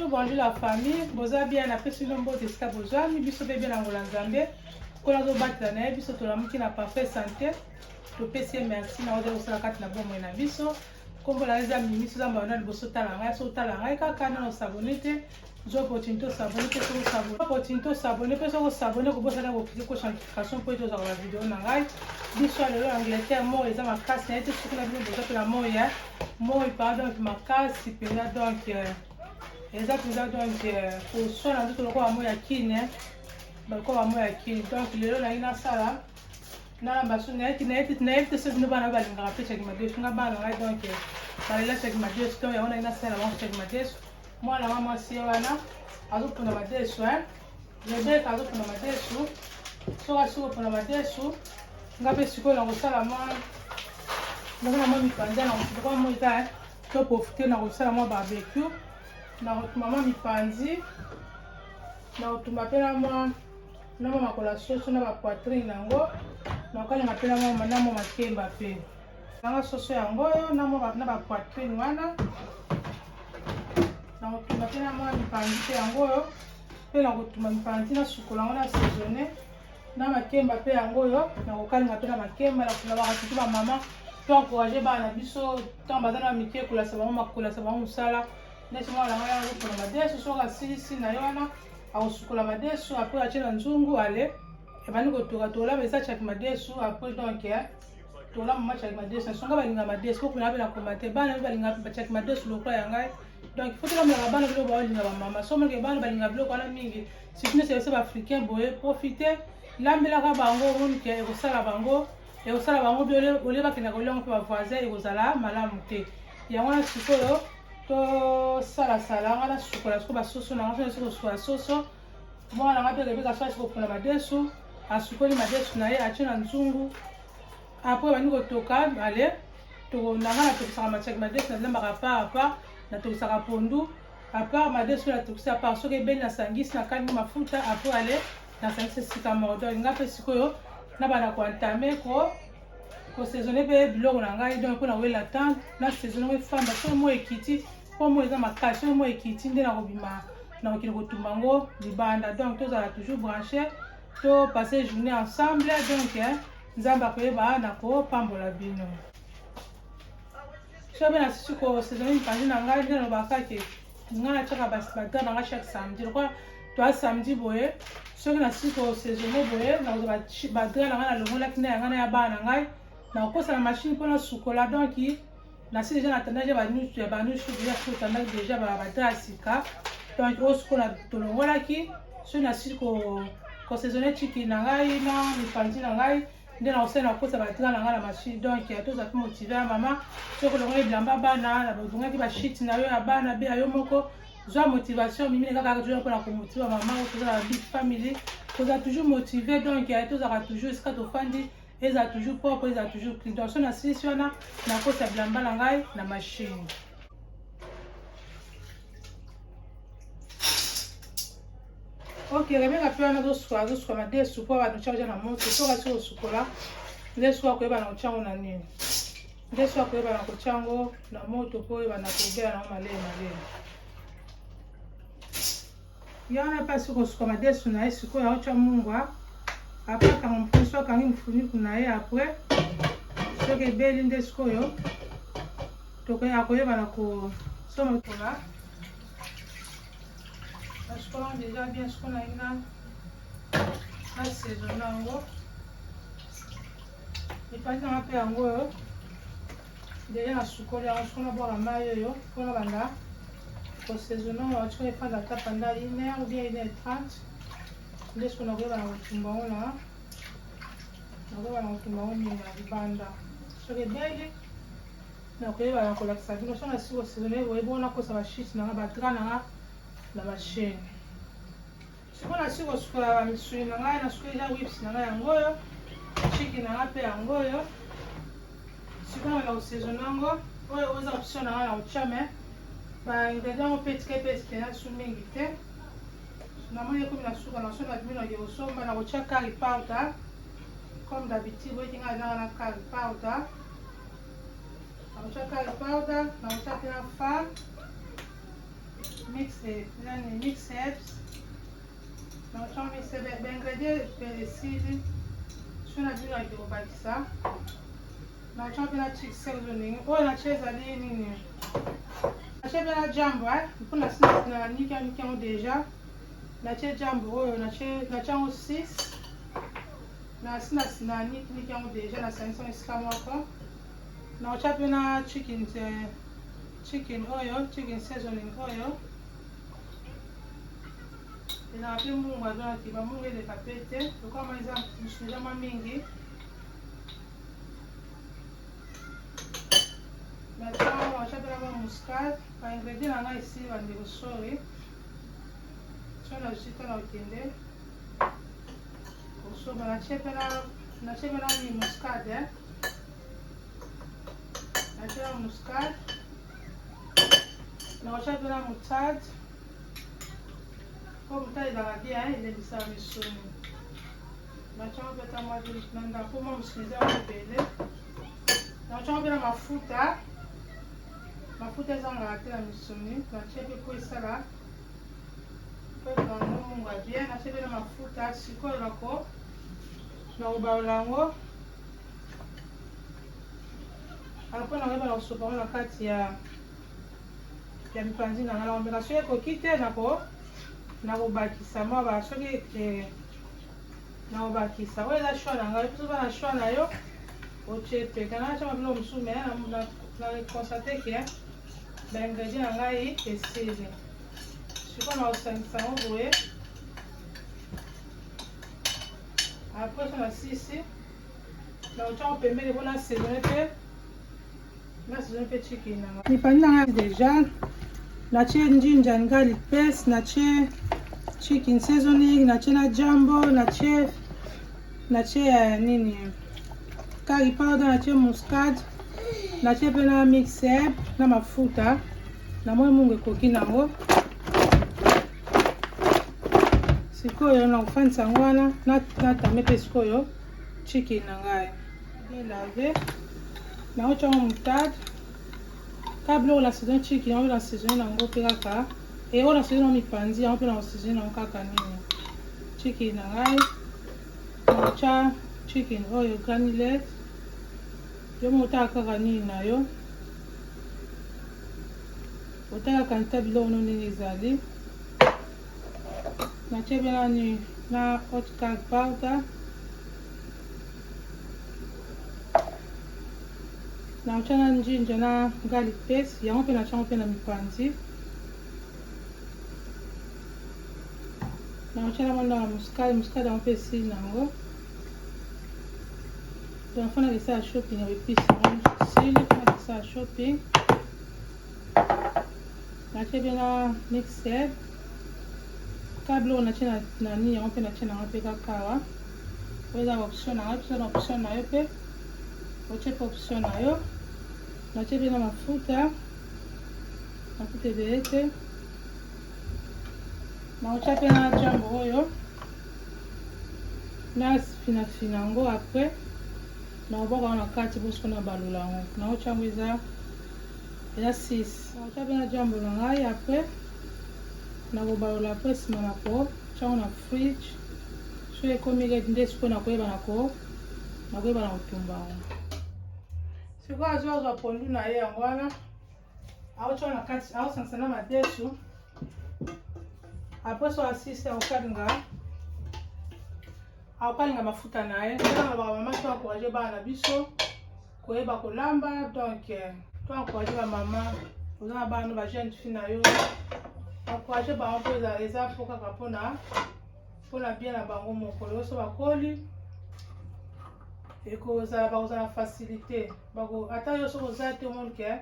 Bonjour, bonjour la famille. Boza bien après sur le mot de sta boza. Mi biso bébé na ngolanzambe. Kola zo batla na biso to la muki na parfait santé. To pesi merci na ozo sala kat na bomo na biso. Kombo la za mimi so za mbana liboso tala ngai so tala ngai kaka na sabonete. Zo potinto sabonete so sabonete. Potinto sabonete so sabonete ko bosa na ko ko notification pour to za la vidéo na ngai. Biso lelo Angleterre mo eza makasi na ete so na bino boza la mo ya. Mo pardon makasi pena donc exactement donc pour sona ndoto lokola mo ya kine bakoba mo ya kine donc lelo na ina sala na baso na eti se no bana balingaka pe chaki madesu nga bana ngai donc balela chaki madesu to ya ona ina sala mo chaki madesu mwana mama si wana azopona madesu Rebecca azopona madesu so asiko pona madesu nga pe siko na kosala mo na mo mikanda na ko mo ita to profiter na kosala mo barbecue na mama mipanzi na otumba pe na mwa makola soso na ba poitrine nango na okalinga pe na mwa makemba pe nanga soso yango oyo na ba poitrine wana na otumba pe na mwa mipanzi pe yango oyo pe na kotumba mipanzi na sukola yango na saisonné na makemba pe yango oyo na kokalinga pe na makemba na bakatutu bamama to encourage bana biso ntango baza na mike kolasa bango mosala neti mwana ngai azokola madesu soki asilisi na ye wana akosukola madesu apres atie na nzungu ale ebandi kotoka tolamba eza chaki madesu apres donc tolamba mwa chaki madesu nasonga balinga madesu po kuna bena komate bana balinga chaki madesu lokola ya ngai donc faut tolambelaka bana biloko baolinga bamama so moleke bana balinga biloko wana mingi surtout neti ese baafricain boye profite lambelaka bango monike ekosala bango olie bakendaka oliongo mpe bavoisin ekozala malamu te yango wana sikoyo tosala nga na sukola siko basoso na nga soki kosukola soso mwana nga mpe Rebecca so asiko kopona madesu asukoli madesu na ye atie na nzungu apres bandi kotoka ale nanga natokisaka matiaki madesu nazambaka part natokisaka pondu apart madesu natokisa part soki ebeli nasangisi nakangi mafuta apres ale nasangisi esika moko donc nga mpe sikoyo na bana koantame kosaisonne mpe biloko na ngai donc mpo na wela tante na saisonne efamba soki mo ekiti po mo eza makasi soki mo ekiti nde na kobima na kokende kotumba ngo libanda donc tozala toujours branché to passer journée ensemble donc nzambe akoyeba na kopambola bino so mpe nasisi kosaisonne mipanzi na ngai nde nalobaka ke ngai natiaka badra na ngai chaque samedi lokwa toa samedi boye soki nasisi kosaisonne boye nakozwa badra na ngai nalongolaki nde ya ngai na ya bana na ngai nakokosala machine mpona sukola donc nasi deja natandaki banusu ya banusu deja soki otandaki deja badra ya sika donc oyo sikoyo tolongolaki soki nasili kosaisonne chiki na ngai na mipanzi na ngai nde nakosala nakokosa badra na ngai na machine donc toza mpe motive ya mama soki olongoli bilamba bana obongaki bashiti na yo ya bana be ya yo moko zwa motivation mimine kaka toujours mpona komotive mama oyo toza na big family toza toujours motive donc tozaka toujours esika tofandi eza toujours propre eza toujours clean donc so nasilisi wana nakosa bilamba na ngai na machine ok Rebecca mpe wana azosuka madesu po banotiaka ja na moto soki asi kosukola nde soki akoyeba na kotiango na nini nde soki akoyeba na kotiango na moto po oyeba na kobela nango malele ye wana mpe asi kosuka madesu na ye sikoyo aotia mungwa apres akanga mpusu akangi mfuniku na ye apres soki ebeli nde sikoyo akoyeba na kosomokola nasikola deja bien siko na ye na saison nango mipanzi nanga mpe yango oyo deja nasukoli yango siko nabwaka mai oyo mpona banda kosaisonne oyo atiko efanda ata panda 1h ou bien 1h30 nde siko nakoyeba na kotumba ngo mingi na libanda soki ebeli nakoyeba na kolakisa bino so nasisi kosaisonne boye bongo nakosa bashiti nanga badra nanga na machine siko nasisi kosukola bamisuni na ngai nasuki eza wips na ngai yango oyo chiki na ngai mpe yango oyo siko na kosaisonne yango oyo oza option na ngai na kotiame baingredient ngo petike nasu mingi te namoni ekomi nasuka na so na bino nake kosomba na kotia curry powder comme d'habitude boyeki ngai ezanga na curry powder na kotia curry powder na kotia mpe na fa mix herbs. naotya mixe baingredient esili so nabingaki kobakisa. naotya mpe na chick seasoning oyo natya ezali nini natya mpe na jambo mpona sina niki yango deja. natya jambo oyo natya yango 6 na sina niki yango deja nasangisa yango esika moko. naotya mpe na chicken oyo chicken seasoning oyo ezaka mpe mungu azonaki bamungu eleka mpe te lokama eza eza mwa mingi. natya mpe na mwa muscade baingredient na ngai esi bandeko sori so nazwita na okende kosoba. natya mpe na ni muscade natya na muscade. naotya mpe na moutarde po moutarde ezalaka bien elembisaka misuni. natyango mpe ta mwa nanda po mwa misuni eza ebele. natyango mpe na mafuta ezangaka te na misuni. natya mpe po esala po ezala mungu ya bien. natya mpe na mafuta sikoyo nakobalola yango mpo na koyeba na kosopa ngo na kati ya mipanzi na ngai nakomeka. soki ekoki te nakobakisa mwa soki nakobakisa oyo eza shwa na ngai. soki na shwa na yo otie peka natya mabilo mosusu me na constate ke baingredient na ngai esili sikoyo na kosangisa yango boye. apres so na sisi naotyango pembeni mpo nasaisonne mpe chicken na ngai. mipanzi na ngai deja natye ginger and garlic paste, natye chicken seasoning, natye na jambo, natye nini curry powder, natye muscade, natye mpe na mix herb na mafuta na moi mungu ekoki nango. sikoyo nakofandisa yango wana natame mpe sikoyo chicken na ngai elave naotyango moutarde kabla oyo na saison chicken yango mpe na saison nango mpe kaka oyo na saison nango mipanzi yango mpe na saison nango kaka nini chicken na ngai. naotya chicken oyo granulate yo mo otala kaka nini na yo otala kantita biloko no ndenge ezali. natya mpe nani na hot curry powder. naotya na ginger na garlic paste yango mpe natyango mpe na mipanzi. naotya na mwanda na muscade yango mpe esili nango. nafona kesala shopping ya episi yango esili fona kesala shopping. natya mpe na mix herb kabla oyo natya na nini yango mpe natya nango mpe kakawa oyo eza option na ngai mpe na option na yo mpe otye mpe option na yo. natye mpe na mafuta ebele te. naotya mpe na jambo oyo nafinafina yango apres naobwaka yango na kati po siko na balola yango. naotya yango eza 6. naotya mpe na jambo na ngai apres nakobalola apres nsima nakotya yango na fridge so ekomi redi nde sikoyo nakoyeba na kotumba yango. sikoyo azwazwa pondu na ye yango wana aotya na kati aosangisa na madesu apres so asisi akokalinga mafuta na ye. tala bamama to encourage bana na biso koyeba kolamba donc to encourage bamama oza na bana bajeune fille na yo encourage bango mpo eza mpo kaka mpona bien na bango mokolo oyo so bakoli bakozala na facilité ata yo soki oza te omonike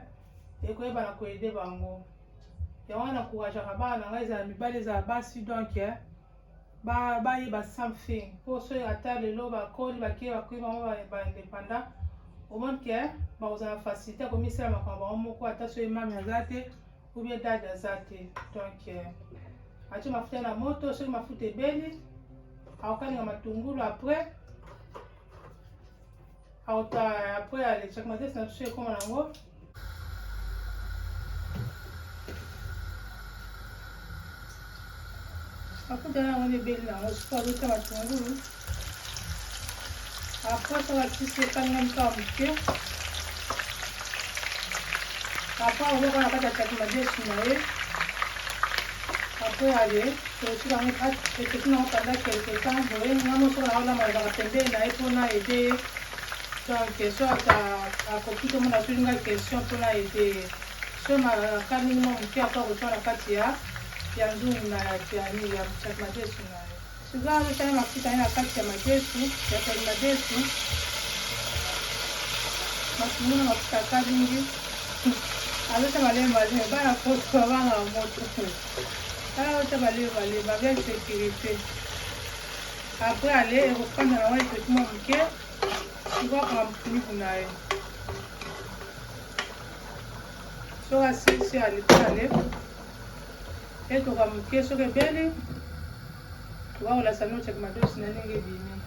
ekoyeba na koyede bango. yango na encourageaka bana na ngai ezala mibali ezala basi donc bayeba something mpo soki ata lelo bakoli bakoki bango baindépendant omonike bakozala na facilité ya komisala makambo bango moko ata soki mami aza te ou bien dadi aza te. donc atye mafuta na moto soki mafuta ebeli akokalinga matungulu apres alechaka matesi na tusu ekoma nango mafuta yango ebeli nango sikoyo azota matungulu. Après ça va tisi ekanga mka moke. Après ozoka na kati ya chaki madesu na ye. Après allez tosi nango etoki nango pendant quelque temps boye nga mosoka nango lamba ezaka pembeni na ye mpona ede ye. Donc so akoki tomona solinga question mpona ede ye. So makani mwa moke après kotoa na kati ya nzungu na ya chaki madesu na ye. Sikoyo azotala mafuta ye na kati ya madesu ya chaki madesu. Matungulu na mafuta kalingi. Azota malembalema bana koso babanga moto. Azota malembalema avec sécurité. Après aller reprendre la wine petit moke. Tu vois comment mfuniko na ye. So asisi alitale. Eto kwa moke so kebeli. Tuwaola sano chaki madesu na ndenge bimi.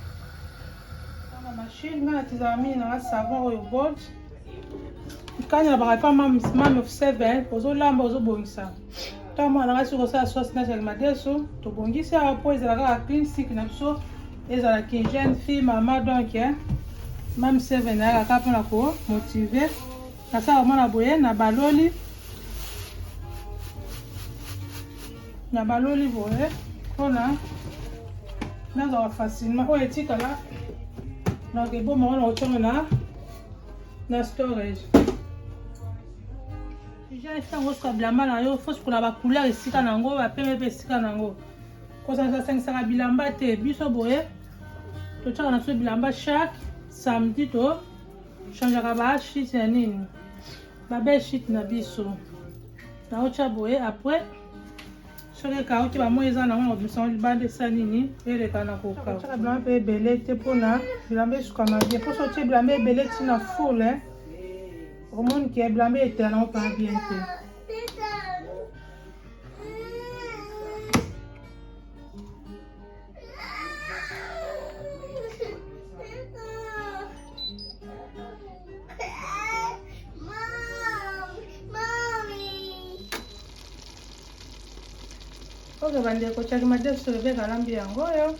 Kama machine ngana tizamini na savon oyo bolt. Kanya baka mam 7 ozolamba ozobongisa. Tama na ngasi kosala sauce na chaki madesu to bongisa apo ezalaka clean stick na biso ezalaka jeune fille mama donc mam 7 na ka pona ko motiver. Nasala mwana boye na baloli. Na baloli boye pona naza facilement oyo etikala donc eboma wana otonga na storage. Déjà esango soka bilamba na yo faut sokola ba couleur esika nango ba pembe esika nango. Kosa sa bilamba te biso boye tochaka na so bilamba chaque samedi to changeaka ba sheet ya nini ba belle sheet na biso na ocha boye après soki kauti ba moyeza na ngo biso libande sa nini eleka na koka tochaka bilamba pe ebele te mpona bilamba esukama bien po so tie bilamba ebele tina full au monde qui est blâmé et tellement pas bien fait. Ok, bandeko chaki madesu soleve kalambi yango yo.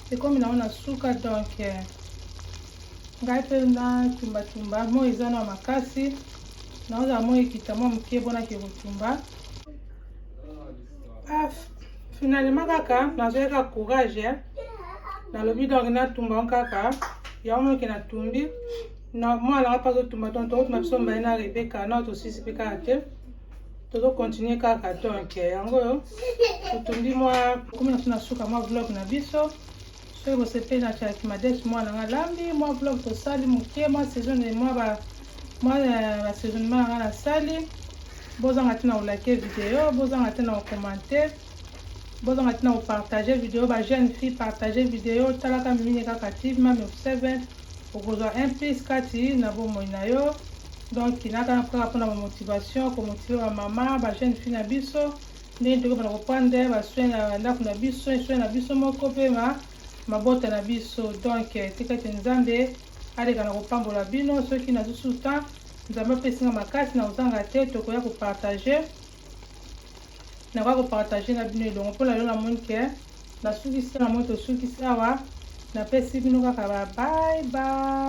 C'est comme na ona suka donc ngai pe na tumba mo eza na makasi naoza mo ekita mo moke bona ke kotumba. Finalement kaka nazoyeka courage nalobi donc natumba kaka yango ke natumbi na mwana nga pas otumba donc tokotuma biso mbaye na Rebeka na tosisi mpe kaka te tozokontinue kaka donc yango yo totumbi mwa komi na so na suka mwa vlog na biso. So vous savez na chaki madesu mwana nga lambi mwa vlog to sali moke mwa saison de mwa ba saisonnement nga na sali bozanga tina olike vidéo bozanga tina commenter bozanga tina partager vidéo ba jeune fille partager vidéo talaka mini kaka tiv mam 7 okozwa un plus kati na bomoi na yo donc inaka na kaka pona motivation ko motiver ba mama ba jeune fille na biso ndenge tokobana koprendre ba soin na ndako na biso soin na biso moko pe mabota na biso donc tikati nzambe aleka na kopambola bino soki na zusuta nzambe pesinga makasi na ozanga te tokoya kopartager na kwa kopartager na bino elongo mpona lelo namoni ke nasukisi na moi tosukisi awa napesi bino kaka ba bye bye.